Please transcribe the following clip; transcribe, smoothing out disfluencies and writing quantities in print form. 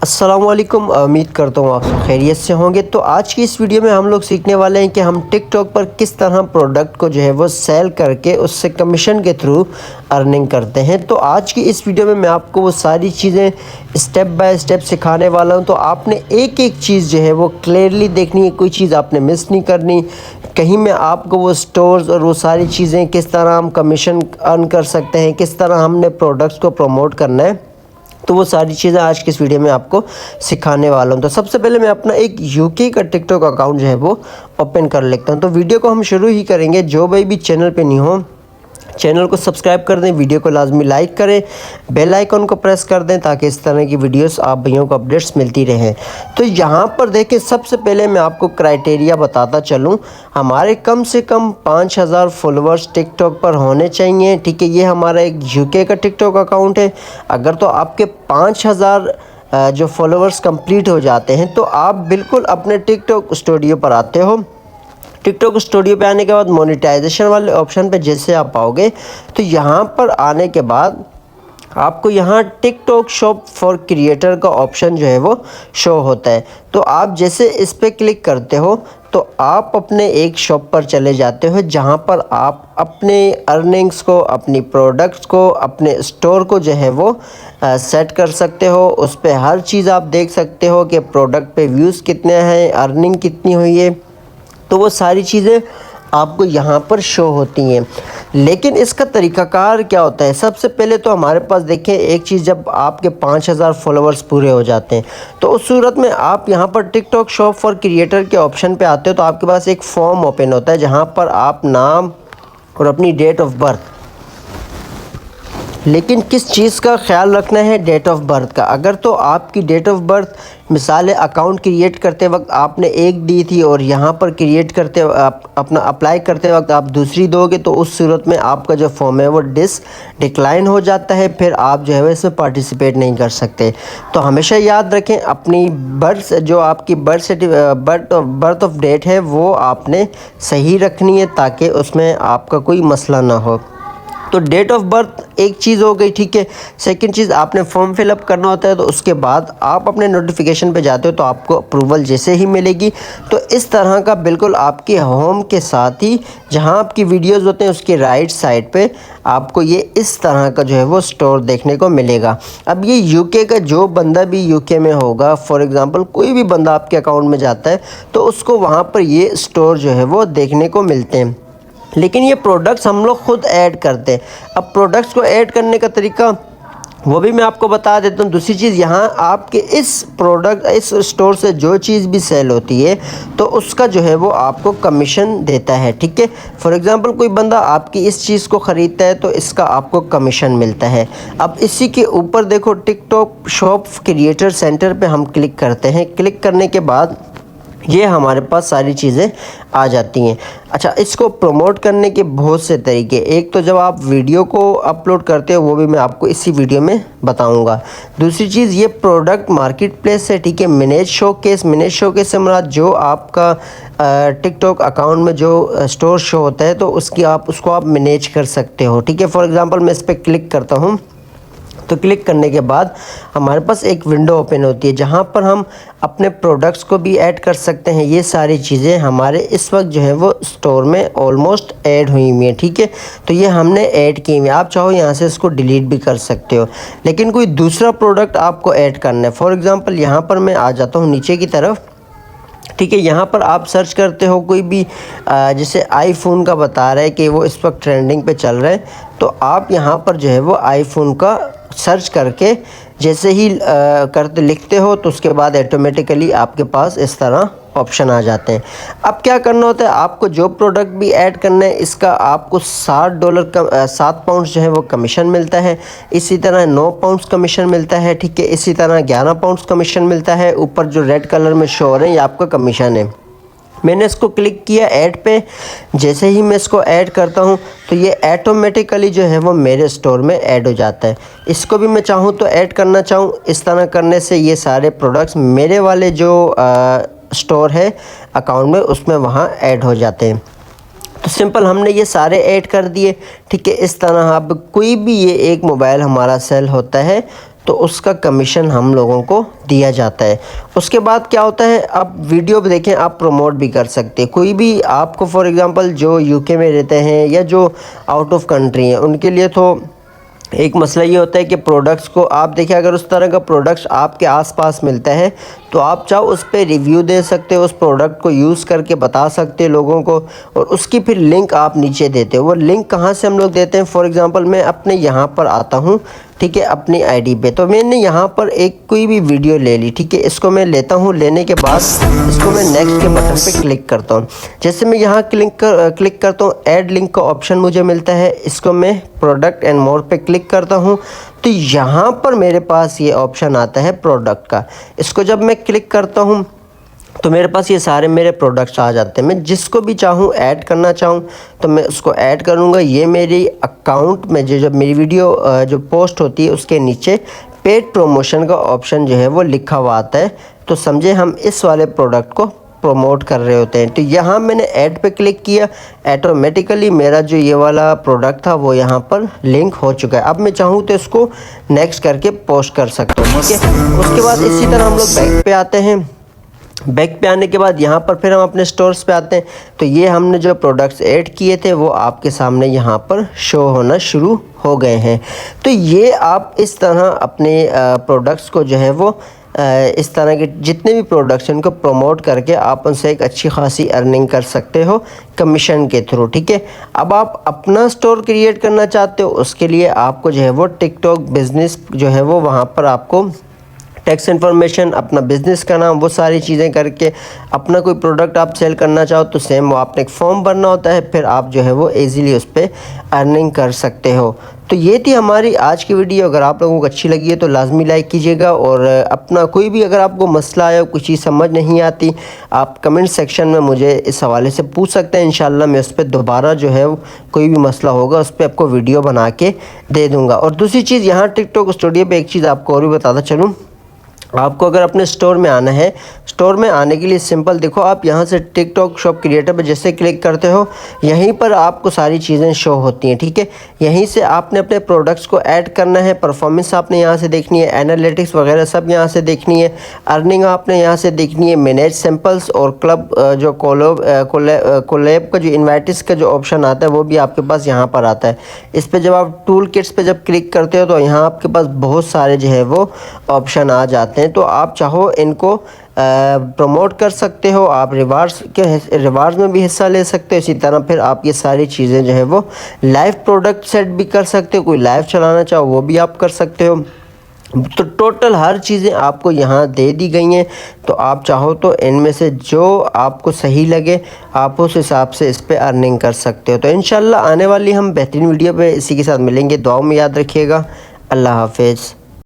अस्सलामुअलैकुम। उम्मीद करता हूँ आप सब खैरियत से होंगे। तो आज की इस वीडियो में हम लोग सीखने वाले हैं कि हम टिकटॉक पर किस तरह प्रोडक्ट को जो है वो सेल करके उससे कमीशन के थ्रू अर्निंग करते हैं। तो आज की इस वीडियो में मैं आपको वो सारी चीज़ें स्टेप बाय स्टेप सिखाने वाला हूँ। तो आपने एक एक चीज़ जो है वो क्लियरली देखनी है, कोई चीज़ आपने मिस नहीं करनी। कहीं में आपको वो स्टोर्स और वो सारी चीज़ें किस तरह हम कमीशन अर्न कर सकते हैं, किस तरह हमने प्रोडक्ट्स को प्रमोट करना है, तो वो सारी चीज़ें आज की इस वीडियो में आपको सिखाने वाला हूँ। तो सबसे पहले मैं अपना एक यूके का टिकटॉक अकाउंट जो है वो ओपन कर लेता हूँ। तो वीडियो को हम शुरू ही करेंगे। जो भाई भी चैनल पे नहीं हो, चैनल को सब्सक्राइब कर दें, वीडियो को लाजमी लाइक करें, बेल आइकन को प्रेस कर दें ताकि इस तरह की वीडियोस आप भैयों को अपडेट्स मिलती रहें। तो यहाँ पर देखें, सबसे पहले मैं आपको क्राइटेरिया बताता चलूँ। हमारे कम से कम 5000 फॉलोअर्स टिकटॉक पर होने चाहिए। ठीक है, ये हमारा एक यूके का टिकटॉक अकाउंट है। अगर तो आपके 5000 जो फॉलोअर्स कंप्लीट हो जाते हैं तो आप बिल्कुल अपने टिकटॉक स्टूडियो पर आते हो। टिकटॉक स्टूडियो पे आने के बाद मोनेटाइजेशन वाले ऑप्शन पे जैसे आप आओगे तो यहाँ पर आने के बाद आपको यहाँ टिकटॉक शॉप फॉर क्रिएटर का ऑप्शन जो है वो शो होता है। तो आप जैसे इस पर क्लिक करते हो तो आप अपने एक शॉप पर चले जाते हो जहाँ पर आप अपने अर्निंग्स को, अपनी प्रोडक्ट्स को, अपने स्टोर को जो है वो सेट कर सकते हो। उस पर हर चीज़ आप देख सकते हो कि प्रोडक्ट पे व्यूज़ कितने हैं, अर्निंग कितनी हुई है, तो वो सारी चीज़ें आपको यहाँ पर शो होती हैं। लेकिन इसका तरीक़ाकार क्या होता है? सबसे पहले तो हमारे पास देखें एक चीज़, जब आपके 5000 फॉलोअर्स पूरे हो जाते हैं तो उस सूरत में आप यहाँ पर टिकटॉक शॉप फॉर क्रिएटर के ऑप्शन पे आते हो। तो आपके पास एक फॉर्म ओपन होता है जहाँ पर आप नाम और अपनी डेट ऑफ बर्थ, लेकिन किस चीज़ का ख्याल रखना है? डेट ऑफ बर्थ का। अगर तो आपकी डेट ऑफ बर्थ मिसाल अकाउंट क्रिएट करते वक्त आपने एक दी थी और यहाँ पर क्रिएट करते अपना अप्लाई करते वक्त आप दूसरी दोगे तो उस सूरत में आपका जो फॉर्म है वो डिक्लाइन हो जाता है, फिर आप जो है वो इसमें पार्टिसिपेट नहीं कर सकते। तो हमेशा याद रखें अपनी जो आपकी बर्थ ऑफ डेट है वो आपने सही रखनी है ताकि उसमें आपका कोई मसला ना हो। तो डेट ऑफ बर्थ एक चीज़ हो गई, ठीक है। सेकंड चीज़, आपने फॉर्म फिलअप करना होता है तो उसके बाद आप अपने नोटिफिकेशन पे जाते हो तो आपको अप्रूवल जैसे ही मिलेगी तो इस तरह का बिल्कुल आपके होम के साथ ही जहां आपकी वीडियोस होते हैं उसके राइट साइड पे आपको ये इस तरह का जो है वो स्टोर देखने को मिलेगा। अब ये यूके का जो बंदा भी यूके में होगा, फॉर एग्ज़ाम्पल कोई भी बंदा आपके अकाउंट में जाता है तो उसको वहाँ पर ये स्टोर जो है वो देखने को मिलते हैं। लेकिन ये प्रोडक्ट्स हम लोग ख़ुद ऐड करते हैं। अब प्रोडक्ट्स को ऐड करने का तरीका वो भी मैं आपको बता देता हूँ। दूसरी चीज़, यहाँ आपके इस स्टोर से जो चीज़ भी सेल होती है तो उसका जो है वो आपको कमीशन देता है, ठीक है। फॉर एग्ज़ाम्पल कोई बंदा आपकी इस चीज़ को ख़रीदता है तो इसका आपको कमीशन मिलता है। अब इसी के ऊपर देखो टिकटॉक शॉप क्रिएटर सेंटर पे हम क्लिक करते हैं। क्लिक करने के बाद ये हमारे पास सारी चीज़ें आ जाती हैं। अच्छा, इसको प्रमोट करने के बहुत से तरीके। एक तो जब आप वीडियो को अपलोड करते हो वो भी मैं आपको इसी वीडियो में बताऊंगा। दूसरी चीज़, ये प्रोडक्ट मार्केट प्लेस है, ठीक है। मिनेज शोकेस से मुराद जो आपका टिकटॉक अकाउंट में जो स्टोर शो होता है तो उसको आप मैनेज कर सकते हो, ठीक है। फॉर एग्ज़ाम्पल मैं इस पर क्लिक करता हूँ तो क्लिक करने के बाद हमारे पास एक विंडो ओपन होती है जहाँ पर हम अपने प्रोडक्ट्स को भी ऐड कर सकते हैं। ये सारी चीज़ें हमारे इस वक्त जो है वो स्टोर में ऑलमोस्ट ऐड हुई हुई हैं, ठीक है। तो ये हमने ऐड की हुई है। आप चाहो यहाँ से इसको डिलीट भी कर सकते हो। लेकिन कोई दूसरा प्रोडक्ट आपको ऐड करना है, फॉर एग्ज़ाम्पल यहाँ पर मैं आ जाता हूँ नीचे की तरफ, ठीक है। यहाँ पर आप सर्च करते हो कोई भी जैसे आईफोन का बता रहा है कि वो इस वक्त ट्रेंडिंग पे चल रहा है तो आप यहाँ पर जो है वो आईफोन का सर्च करके जैसे ही करते लिखते हो तो उसके बाद ऑटोमेटिकली आपके पास इस तरह ऑप्शन आ जाते हैं। अब क्या करना होता है, आपको जो प्रोडक्ट भी ऐड करना है इसका आपको $60 का 7 पाउंड जो है वो कमीशन मिलता है। इसी तरह 9 पाउंड कमीशन मिलता है, ठीक है। इसी तरह 11 पाउंड कमीशन मिलता है। ऊपर जो रेड कलर में शो हो रहे हैं ये आपका कमीशन है। मैंने इसको क्लिक किया ऐड पे। जैसे ही मैं इसको ऐड करता हूँ तो ये ऑटोमेटिकली जो है वो मेरे स्टोर में ऐड हो जाता है। इसको भी मैं चाहूँ तो ऐड करना चाहूँ, इस तरह करने से ये सारे प्रोडक्ट्स मेरे वाले जो स्टोर है अकाउंट में उसमें वहाँ ऐड हो जाते हैं। तो सिंपल हमने ये सारे ऐड कर दिए, ठीक है। इस तरह अब कोई भी ये एक मोबाइल हमारा सेल होता है तो उसका कमीशन हम लोगों को दिया जाता है। उसके बाद क्या होता है, आप वीडियो भी देखें, आप प्रमोट भी कर सकते हैं। कोई भी आपको फॉर एग्ज़ाम्पल जो यूके में रहते हैं या जो आउट ऑफ कंट्री हैं, उनके लिए तो एक मसला ये होता है कि प्रोडक्ट्स को आप देखिए, अगर उस तरह का प्रोडक्ट्स आपके आसपास मिलता है तो आप चाहो उस पर रिव्यू दे सकते हो, उस प्रोडक्ट को यूज़ करके बता सकते हैं लोगों को, और उसकी फिर लिंक आप नीचे देते हो। वो लिंक कहाँ से हम लोग देते हैं, फॉर एग्ज़ाम्पल मैं अपने यहाँ पर आता हूँ, ठीक है, अपनी आईडी पे, तो मैंने यहाँ पर एक कोई भी वीडियो ले ली, ठीक है, इसको मैं लेता हूँ, लेने के बाद इसको मैं नेक्स्ट के बटन पे क्लिक करता हूँ। जैसे मैं यहाँ क्लिक करता हूँ, ऐड लिंक का ऑप्शन मुझे मिलता है, इसको मैं प्रोडक्ट एंड मोर पे क्लिक करता हूँ, तो यहाँ पर मेरे पास ये ऑप्शन आता है प्रोडक्ट का। इसको जब मैं क्लिक करता हूँ तो मेरे पास ये सारे मेरे प्रोडक्ट्स आ जाते हैं। मैं जिसको भी चाहूँ ऐड करना चाहूँ तो मैं उसको ऐड करूँगा। ये मेरी अकाउंट में जो जब मेरी वीडियो जो पोस्ट होती है उसके नीचे पेड प्रमोशन का ऑप्शन जो है वो लिखा हुआ आता है, तो समझे हम इस वाले प्रोडक्ट को प्रमोट कर रहे होते हैं। तो यहाँ मैंने ऐड पे क्लिक किया, ऑटोमेटिकली मेरा जो ये वाला प्रोडक्ट था वो यहाँ पर लिंक हो चुका है। अब मैं चाहूँ तो इसको नेक्स्ट करके पोस्ट कर सकता हूँ, ठीक है। उसके बाद इसी तरह हम लोग बैक पे आते हैं। बैक पे आने के बाद यहाँ पर फिर हम अपने स्टोर्स पे आते हैं, तो ये हमने जो प्रोडक्ट्स ऐड किए थे वो आपके सामने यहाँ पर शो होना शुरू हो गए हैं। तो ये आप इस तरह अपने प्रोडक्ट्स को जो है वो इस तरह के जितने भी प्रोडक्ट्स हैं उनको प्रमोट करके आप उनसे एक अच्छी खासी अर्निंग कर सकते हो कमीशन के थ्रू, ठीक है। अब आप अपना स्टोर क्रिएट करना चाहते हो, उसके लिए आपको जो है वो टिकटॉक बिज़नेस जो है वो वहाँ पर आपको टैक्स इन्फॉर्मेशन, अपना बिज़नेस का नाम, वो सारी चीज़ें करके अपना कोई प्रोडक्ट आप सेल करना चाहो तो सेम वो आपने एक फॉर्म भरना होता है, फिर आप जो है वो इजीली उस पर अर्निंग कर सकते हो। तो ये थी हमारी आज की वीडियो। अगर आप लोगों को अच्छी लगी है तो लाजमी लाइक कीजिएगा, और अपना कोई भी अगर आपको मसला आया, कुछ चीज़ समझ नहीं आती, आप कमेंट सेक्शन में मुझे इस हवाले से पूछ सकते हैं। इंशाल्लाह मैं उस पर दोबारा जो है कोई भी मसला होगा उस पर आपको वीडियो बना के दे दूँगा। और दूसरी चीज़, यहाँ टिकटॉक स्टूडियो पर एक चीज़ आपको और भी बताता चलूँ, आपको अगर अपने स्टोर में आना है, स्टोर में आने के लिए सिंपल देखो, आप यहाँ से टिकटॉक शॉप क्रिएटर पर जैसे क्लिक करते हो, यहीं पर आपको सारी चीज़ें शो होती हैं, ठीक है। यहीं से आपने अपने प्रोडक्ट्स को ऐड करना है, परफॉर्मेंस आपने यहाँ से देखनी है, एनालिटिक्स वगैरह सब यहाँ से देखनी है, अर्निंग आपने यहाँ से देखनी है, मैनेज सैम्पल्स और क्लब जो कोलैब का जो इन्वाइटिस का जो ऑप्शन आता है वो भी आपके पास यहाँ पर आता है। इस पर जब आप टूल किट्स पर जब क्लिक करते हो तो यहाँ आपके पास बहुत सारे जो है वो ऑप्शन आ जाते हैं। तो आप चाहो इनको प्रमोट कर सकते हो, आप रिवार्ड्स में भी हिस्सा ले सकते हो। इसी तरह फिर आप ये सारी चीज़ें जो है वो लाइव प्रोडक्ट सेट भी कर सकते हो, कोई लाइव चलाना चाहो वो भी आप कर सकते हो। तो टोटल हर चीज़ें आपको यहाँ दे दी गई हैं, तो आप चाहो तो इनमें से जो आपको सही लगे आप उस हिसाब से इस पे अर्निंग कर सकते हो। तो इंशाल्लाह आने वाली हम बेहतरीन वीडियो पे इसी के साथ मिलेंगे। दुआ में याद रखिएगा। अल्लाह हाफिज़।